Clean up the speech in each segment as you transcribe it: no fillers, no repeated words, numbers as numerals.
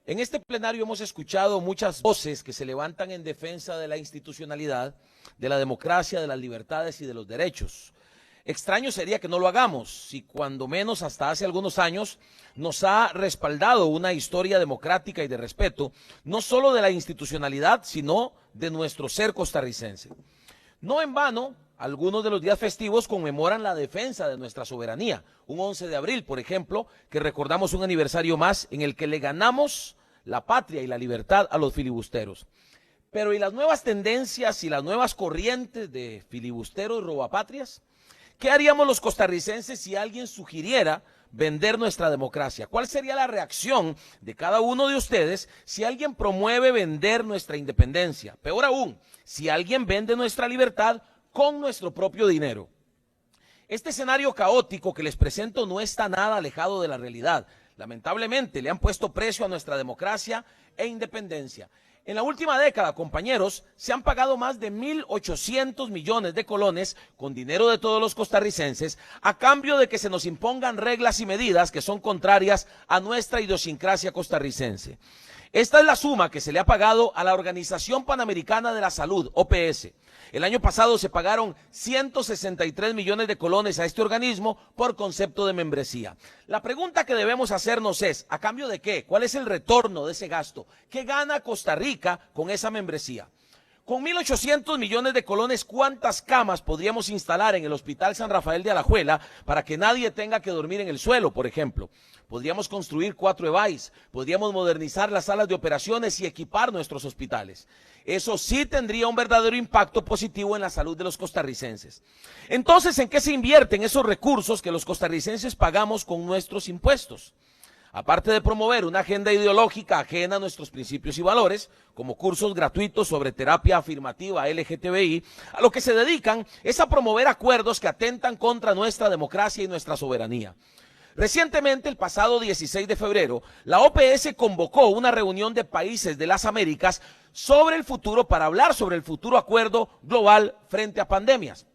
En este plenario hemos escuchado muchas voces que se levantan en defensa de la institucionalidad, de la democracia, de las libertades y de los derechos. Extraño sería que no lo hagamos, si cuando menos hasta hace algunos años nos ha respaldado una historia democrática y de respeto, no solo de la institucionalidad, sino de nuestro ser costarricense. No en vano, algunos de los días festivos conmemoran la defensa de nuestra soberanía. Un 11 de abril, por ejemplo, que recordamos un aniversario más en el que le ganamos la patria y la libertad a los filibusteros. Pero ¿y las nuevas tendencias y las nuevas corrientes de filibusteros y robapatrias? ¿Qué haríamos los costarricenses si alguien sugiriera vender nuestra democracia? ¿Cuál sería la reacción de cada uno de ustedes si alguien promueve vender nuestra independencia? Peor aún, si alguien vende nuestra libertad con nuestro propio dinero. Este escenario caótico que les presento no está nada alejado de la realidad. Lamentablemente le han puesto precio a nuestra democracia e independencia. En la última década, compañeros, se han pagado más de 1.800 millones de colones con dinero de todos los costarricenses a cambio de que se nos impongan reglas y medidas que son contrarias a nuestra idiosincrasia costarricense. Esta es la suma que se le ha pagado a la Organización Panamericana de la Salud, OPS. El año pasado se pagaron 163 millones de colones a este organismo por concepto de membresía. La pregunta que debemos hacernos es, ¿a cambio de qué? ¿Cuál es el retorno de ese gasto? ¿Qué gana Costa Rica con esa membresía? Con 1.800 millones de colones, ¿cuántas camas podríamos instalar en el Hospital San Rafael de Alajuela para que nadie tenga que dormir en el suelo, por ejemplo? Podríamos construir 4 EVAIS, podríamos modernizar las salas de operaciones y equipar nuestros hospitales. Eso sí tendría un verdadero impacto positivo en la salud de los costarricenses. Entonces, ¿en qué se invierten esos recursos que los costarricenses pagamos con nuestros impuestos? Aparte de promover una agenda ideológica ajena a nuestros principios y valores, como cursos gratuitos sobre terapia afirmativa LGTBI, a lo que se dedican es a promover acuerdos que atentan contra nuestra democracia y nuestra soberanía. Recientemente, el pasado 16 de febrero, la OPS convocó una reunión de países de las Américas sobre el futuro para hablar sobre el futuro acuerdo global frente a pandemias.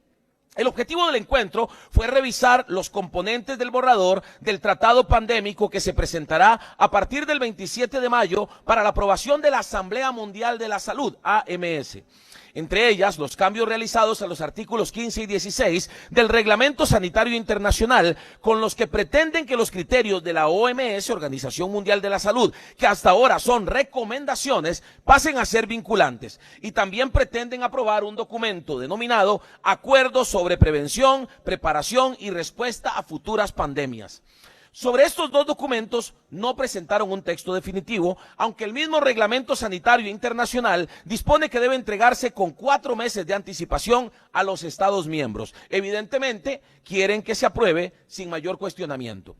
El objetivo del encuentro fue revisar los componentes del borrador del tratado pandémico que se presentará a partir del 27 de mayo para la aprobación de la Asamblea Mundial de la Salud, AMS. Entre ellas, los cambios realizados a los artículos 15 y 16 del Reglamento Sanitario Internacional, con los que pretenden que los criterios de la OMS, Organización Mundial de la Salud, que hasta ahora son recomendaciones, pasen a ser vinculantes. Y también pretenden aprobar un documento denominado Acuerdo sobre Prevención, Preparación y Respuesta a Futuras Pandemias. Sobre estos dos documentos no presentaron un texto definitivo, aunque el mismo Reglamento Sanitario Internacional dispone que debe entregarse con 4 meses de anticipación a los Estados miembros. Evidentemente, quieren que se apruebe sin mayor cuestionamiento.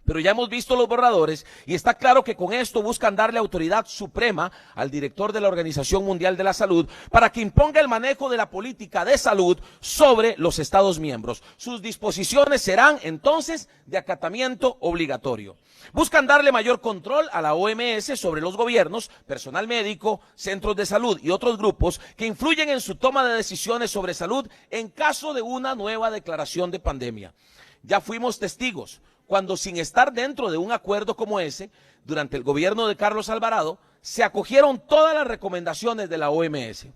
Pero ya hemos visto los borradores y está claro que con esto buscan darle autoridad suprema al director de la Organización Mundial de la Salud para que imponga el manejo de la política de salud sobre los Estados miembros. Sus disposiciones serán entonces de acatamiento obligatorio. Buscan darle mayor control a la OMS sobre los gobiernos, personal médico, centros de salud y otros grupos que influyen en su toma de decisiones sobre salud en caso de una nueva declaración de pandemia. Ya fuimos testigos cuando, sin estar dentro de un acuerdo como ese, durante el gobierno de Carlos Alvarado, se acogieron todas las recomendaciones de la OMS.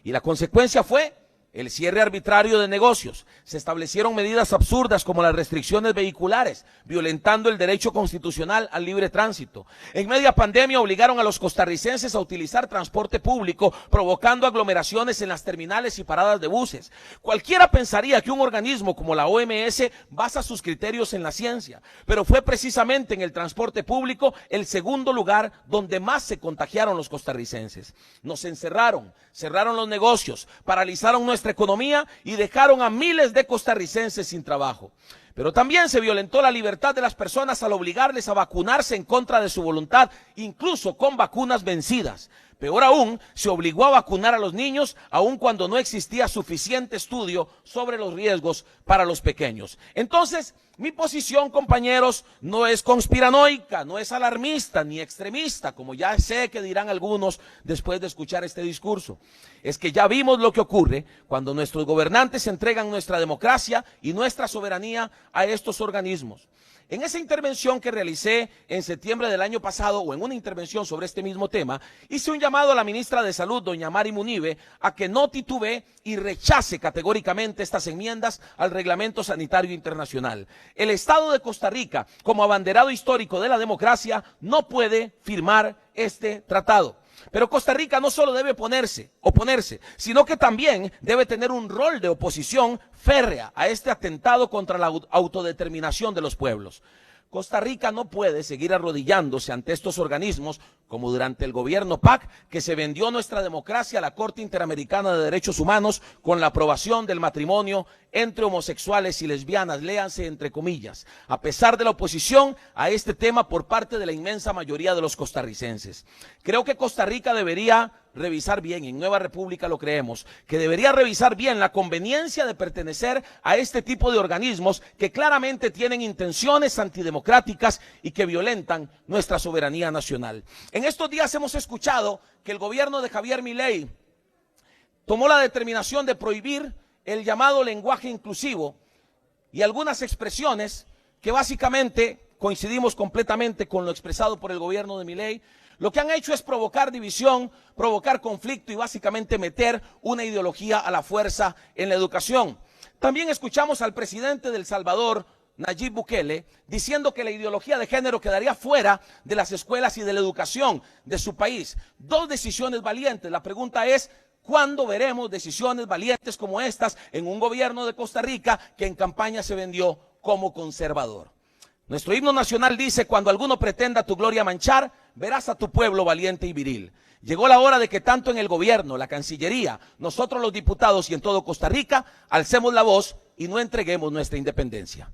Y la consecuencia fue el cierre arbitrario de negocios. Se establecieron medidas absurdas como las restricciones vehiculares, violentando el derecho constitucional al libre tránsito. En media pandemia obligaron a los costarricenses a utilizar transporte público, provocando aglomeraciones en las terminales y paradas de buses. Cualquiera pensaría que un organismo como la OMS basa sus criterios en la ciencia, pero fue precisamente en el transporte público el segundo lugar donde más se contagiaron los costarricenses. Nos encerraron, cerraron los negocios, paralizaron nuestra economía y dejaron a miles de costarricenses sin trabajo. Pero también se violentó la libertad de las personas al obligarles a vacunarse en contra de su voluntad, incluso con vacunas vencidas. Peor aún, se obligó a vacunar a los niños, aun cuando no existía suficiente estudio sobre los riesgos para los pequeños. Entonces, mi posición, compañeros, no es conspiranoica, no es alarmista ni extremista, como ya sé que dirán algunos después de escuchar este discurso. Es que ya vimos lo que ocurre cuando nuestros gobernantes entregan nuestra democracia y nuestra soberanía a estos organismos. En esa intervención que realicé en septiembre del año pasado, o en una intervención sobre este mismo tema, hice un llamado a la ministra de Salud, doña Mari Munive, a que no titubee y rechace categóricamente estas enmiendas al Reglamento Sanitario Internacional. El Estado de Costa Rica, como abanderado histórico de la democracia, no puede firmar este tratado. Pero Costa Rica no solo debe oponerse, sino que también debe tener un rol de oposición férrea a este atentado contra la autodeterminación de los pueblos. Costa Rica no puede seguir arrodillándose ante estos organismos, como durante el gobierno PAC, que se vendió nuestra democracia a la Corte Interamericana de Derechos Humanos con la aprobación del matrimonio entre homosexuales y lesbianas, léanse entre comillas, a pesar de la oposición a este tema por parte de la inmensa mayoría de los costarricenses. Creo que Costa Rica debería revisar bien, en Nueva República lo creemos, que debería revisar bien la conveniencia de pertenecer a este tipo de organismos que claramente tienen intenciones antidemocráticas y que violentan nuestra soberanía nacional. En estos días hemos escuchado que el gobierno de Javier Milei tomó la determinación de prohibir el llamado lenguaje inclusivo y algunas expresiones que básicamente coincidimos completamente con lo expresado por el gobierno de Milei. Lo que han hecho es provocar división, provocar conflicto y básicamente meter una ideología a la fuerza en la educación. También escuchamos al presidente de El Salvador, Nayib Bukele, diciendo que la ideología de género quedaría fuera de las escuelas y de la educación de su país. Dos decisiones valientes. La pregunta es, ¿cuándo veremos decisiones valientes como estas en un gobierno de Costa Rica que en campaña se vendió como conservador? Nuestro himno nacional dice: cuando alguno pretenda tu gloria manchar, verás a tu pueblo valiente y viril. Llegó la hora de que tanto en el gobierno, la Cancillería, nosotros los diputados y en todo Costa Rica, alcemos la voz y no entreguemos nuestra independencia.